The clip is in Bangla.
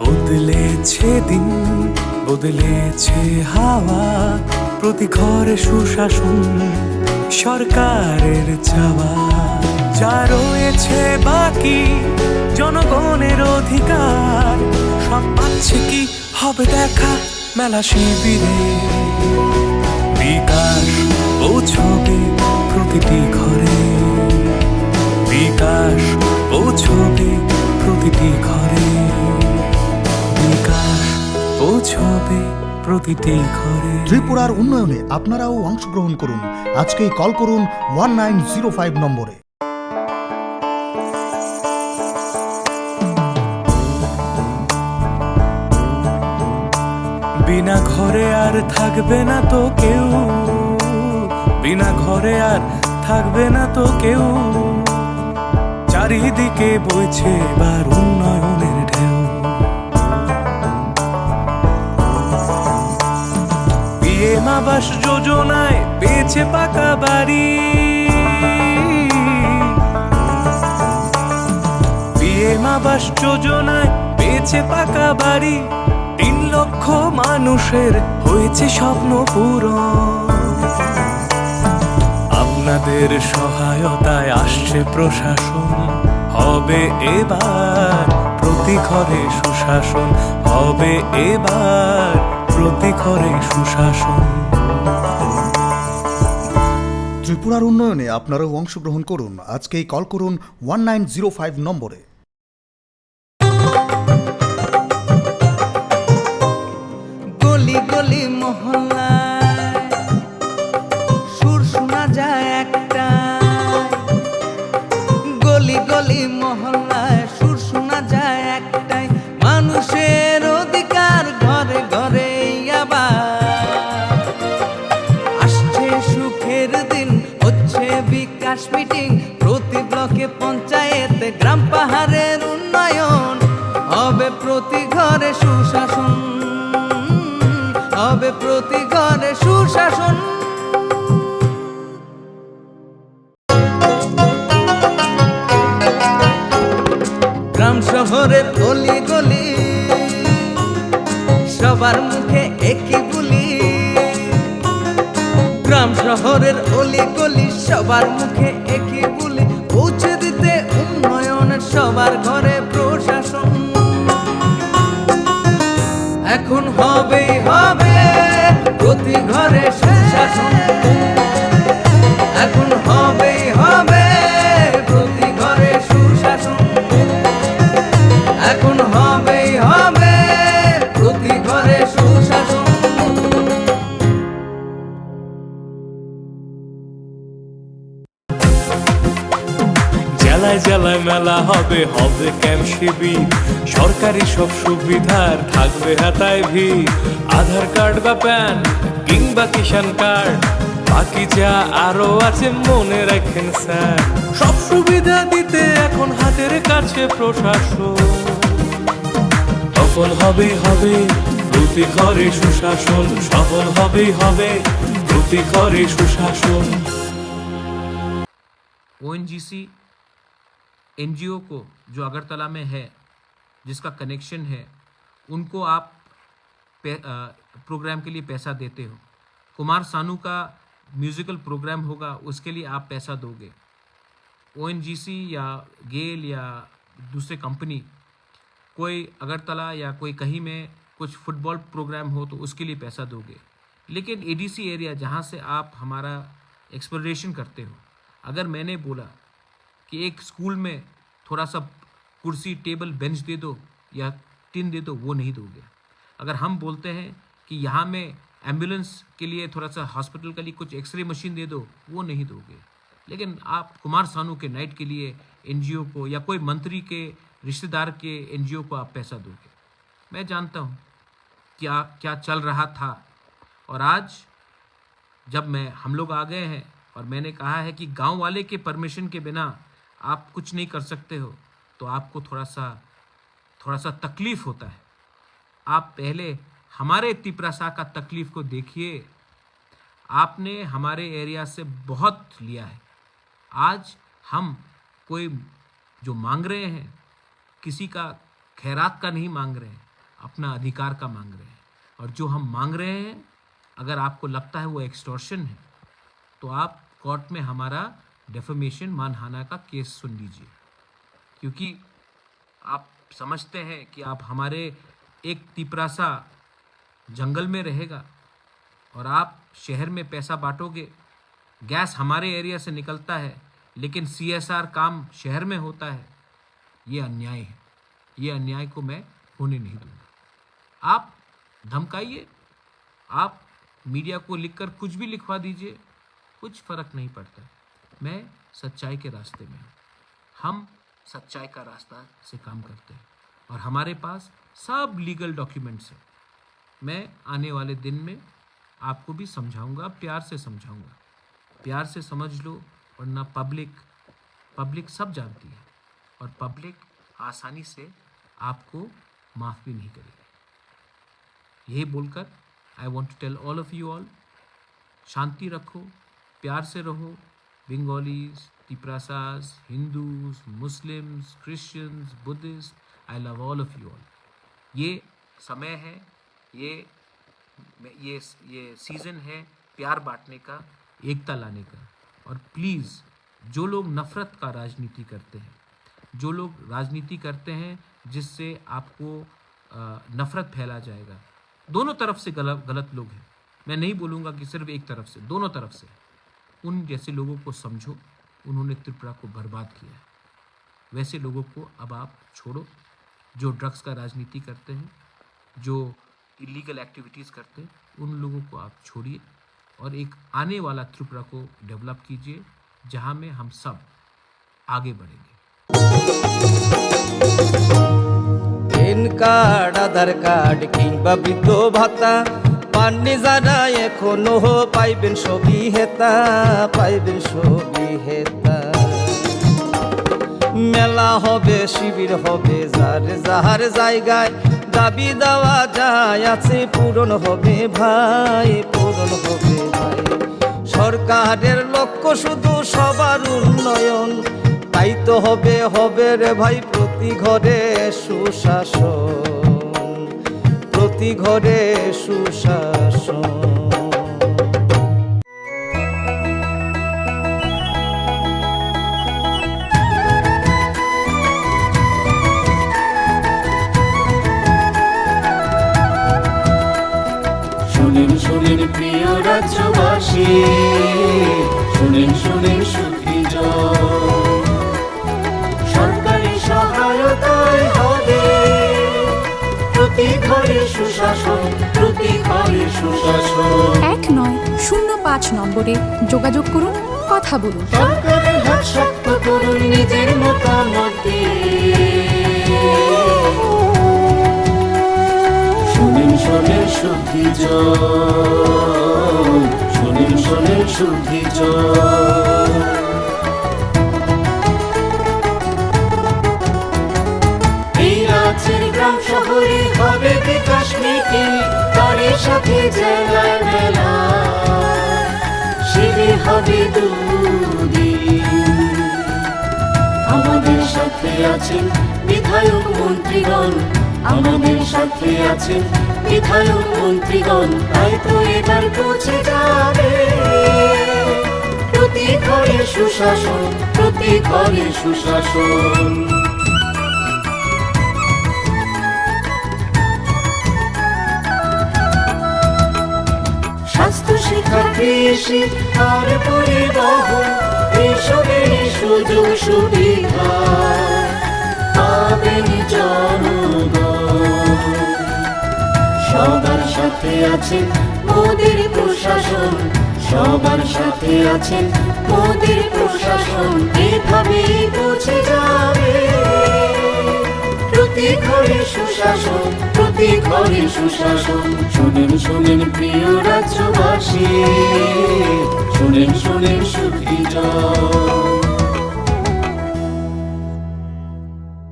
বদলেছে দিন, বদলেছে হাওয়া, প্রতি ঘরে সুশাসন সরকারের চাওয়া। যা রয়েছে বাকি জনগণের অধিকার, সব পাচ্ছে কি হবে দেখা মেলা শিবিরে। বিকাশ পৌঁছবে প্রতিটি ঘরে, বিকাশ পৌঁছবে প্রতিটি ঘরে, বিকাশ পৌঁছবে প্রতিটি ঘরে। ত্রিপুরার উন্নয়নে আপনারাও অংশগ্রহণ করুন। আজকেই কল করুন 1905 নম্বরে। বিনা ঘরে আর থাকবে না তো কেউ, বিনা ঘরে আর থাকবে না তো কেউ। চারিদিকে বইছে এবার উন্নয়নের ঢেউ। পিএম আবাস যোজনায় পেয়েছে পাকা বাড়ি, পিএম আবাস যোজনায় পেয়েছে পাকা বাড়ি। 3 লক্ষ মানুষের হয়েছে স্বপ্ন পূরণ। আপনাদের সহায়তায় আসছে প্রশাসন, হবে এবার প্রতি ঘরে সুশাসন, হবে এবার প্রতি ঘরে সুশাসন। ত্রিপুরার উন্নয়নে আপনারাও অংশগ্রহণ করুন। আজকেই কল করুন 1905 নম্বরে। গলি গলি মহল্লায় সুর শোনা যায় একটা, গলি গলি মহল্লায় সুর শোনা যায় একটাই। মানুষের অধিকার ঘরে ঘরে আবার আসছে সুখের দিন, হচ্ছে বিকাশ মিটিং। প্রতি ব্লকে পঞ্চায়েতে গ্রাম পাহাড়ের উন্নয়ন, হবে প্রতি ঘরে সুশাসন, হবে প্রতি ঘরে সুশাসন। গ্রাম শহরের অলি গলি সবার মুখে একই বুলি, গ্রাম শহরের অলি গলি সবার মুখে একই বুলি। পৌঁছে দিতে উন্নয়নের সবার ঘরে প্রশাসন। এখন হবেই হবে প্রতি ঘরে সুশাসন, এখন হবেই হবে প্রতি ঘরে সুশাসন, এখন হবেই হবে প্রতি ঘরে সুশাসন। জেলায় জেলায় মেলা হবে, হবে ক্যাম্প শিবির। সরকারি সব সুবিধার থাকবে হাতায় ভিড়। আধার কার্ড বা প্যান কিংবা কিষাণ কার্ড, বাকি যা আরো আছে মনে রাখেন স্যার। সব সুবিধা দিতে এখন হাতের কাছে প্রশাসন। সফল হবে হবে প্রতি ঘরে সুশাসন, সফল হবে হবে প্রতি ঘরে সুশাসন। ओएनजीसी एनजीओ को जो अगरतला में है, जिसका कनेक्शन है, उनको आप प्रोग्राम के लिए पैसा देते हो। कुमार सानू का म्यूज़िकल प्रोग्राम होगा, उसके लिए आप पैसा दोगे। ओएनजीसी या गेल या दूसरे कंपनी कोई अगरतला या कोई कहीं में कुछ फुटबॉल प्रोग्राम हो तो उसके लिए पैसा दोगे। लेकिन एडीसी एरिया जहाँ से आप हमारा एक्सप्लोरेशन करते हो, अगर मैंने बोला कि एक स्कूल में थोड़ा सा कुर्सी टेबल बेंच दे दो या टिन दे दो, वो नहीं दोगे। अगर हम बोलते हैं कि यहाँ में एम्बुलेंस के लिए थोड़ा सा हॉस्पिटल के लिए कुछ एक्सरे मशीन दे दो, वो नहीं दोगे। लेकिन आप कुमार सानू के नाइट के लिए एनजीओ को या कोई मंत्री के रिश्तेदार के एनजीओ को आप पैसा दोगे। मैं जानता हूँ क्या क्या चल रहा था, और आज जब हम लोग आ गए हैं और मैंने कहा है कि गांव वाले के परमिशन के बिना आप कुछ नहीं कर सकते हो, तो आपको थोड़ा सा तकलीफ होता है। आप पहले हमारे तिपरासा का तकलीफ को देखिए। आपने हमारे एरिया से बहुत लिया है। आज हम कोई जो मांग रहे हैं किसी का खैरात का नहीं मांग रहे हैं, अपना अधिकार का मांग रहे हैं। और जो हम मांग रहे हैं, अगर आपको लगता है वो एक्सटॉर्शन है, तो आप कोर्ट में हमारा डेफेमेशन, मानहानि का केस सुन लीजिए। क्योंकि आप समझते हैं कि आप हमारे एक तिपरासा जंगल में रहेगा और आप शहर में पैसा बांटोगे। गैस हमारे एरिया से निकलता है लेकिन CSR काम शहर में होता है। ये अन्याय है। ये अन्याय को मैं होने नहीं दूंगा। आप धमकाइए, आप मीडिया को लिखकर कुछ भी लिखवा दीजिए, कुछ फर्क नहीं पड़ता। मैं सच्चाई के रास्ते में हूँ। हम सच्चाई का रास्ता से काम करते हैं और हमारे पास सब लीगल डॉक्यूमेंट्स हैं। मैं आने वाले दिन में आपको भी समझाऊंगा, प्यार से समझाऊंगा। प्यार से समझ लो, वरना पब्लिक सब जानती है और पब्लिक आसानी से आपको माफ़ भी नहीं करेगी। यही बोलकर I want to tell all of you all, शांति रखो, प्यार से रहो। Bengalis, Tiprasas, Hindus, Muslims, Christians, Buddhist, I love all of you all. ये समय है, ये सीज़न है प्यार बांटने का, एकता लाने का। और प्लीज़, जो लोग नफ़रत का राजनीति करते हैं, जो लोग राजनीति करते हैं जिससे आपको नफ़रत फैला जाएगा, दोनों तरफ से गलत लोग हैं। मैं नहीं बोलूँगा कि सिर्फ एक तरफ से, दोनों तरफ से। उन जैसे लोगों को समझो, उन्होंने त्रिपुरा को बर्बाद किया है। वैसे लोगों को अब आप छोड़ो, जो ड्रग्स का राजनीति करते हैं, जो इलीगल एक्टिविटीज़ करते हैं, उन लोगों को आप छोड़िए और एक आने वाला त्रिपुरा को डेवलप कीजिए जहां में हम सब आगे बढ़ेंगे। পেন কার্ড, আধার কার্ড কিংবা বৃদ্ধ ভাতা পাননি যারা এখনো পাইবেন সবই হেতা, পাইবেন সবই হেতা। মেলা হবে, শিবির হবে, যার যাহার জায়গায় দাবি দেওয়া যায় আছে, পূরণ হবে ভাই, পূরণ হবে ভাই। সরকারের লক্ষ্য শুধু সবার উন্নয়ন, তাই তো হবে হবে রে ভাই প্রতি ঘরে সুশাসন, প্রতি ঘরে সুশাসন। শুনেন শুনেন প্রিয় রাজ্যবাসী, শুনেন শুনেন সুধীজন, সরকারি সহায়তায় হবে প্রতি ঘরে সুশাসন, প্রতি ঘরে সুশাসন। 1905 নম্বরে যোগাযোগ করুন, কথা বলুন। সরকারের হাত শক্ত করুন, নিজের মতামত দিয়ে। শুনেন শুনেন শুদ্ধিজন, শুনেন শুনেন শুদ্ধিজন। এই রাজ্যের গ্রাম শহরে হবে বিকাশ মিটিং, তারই সাথে জেলায় মেলা, শিবির হবে দুদিন। আমাদের সাথে আছেন বিধায়ক মন্ত্রীগণ, আমাদের সাথে আছেন বিধায়ক মন্ত্রীগণ, তাই তো এবার পৌঁছে যাবে প্রতি ঘরে সুশাসন, প্রতি ঘরে সুশাসন। স্বাস্থ্য, শিক্ষা, কৃষি আর পরিবহন, এইসবের সুযোগ সুবিধা পাবেন জনগণ। সবার সাথে আছেন মোদির প্রশাসন, সবার সাথে আছেন মোদির প্রশাসন, এভাবেই পৌঁছে যাবে প্রতি ঘরে সুশাসন, প্রতি ঘরে সুশাসন। শুনেন শুনেন প্রিয় রাজ্যবাসী, শুনেন শুনেন সুধীজন।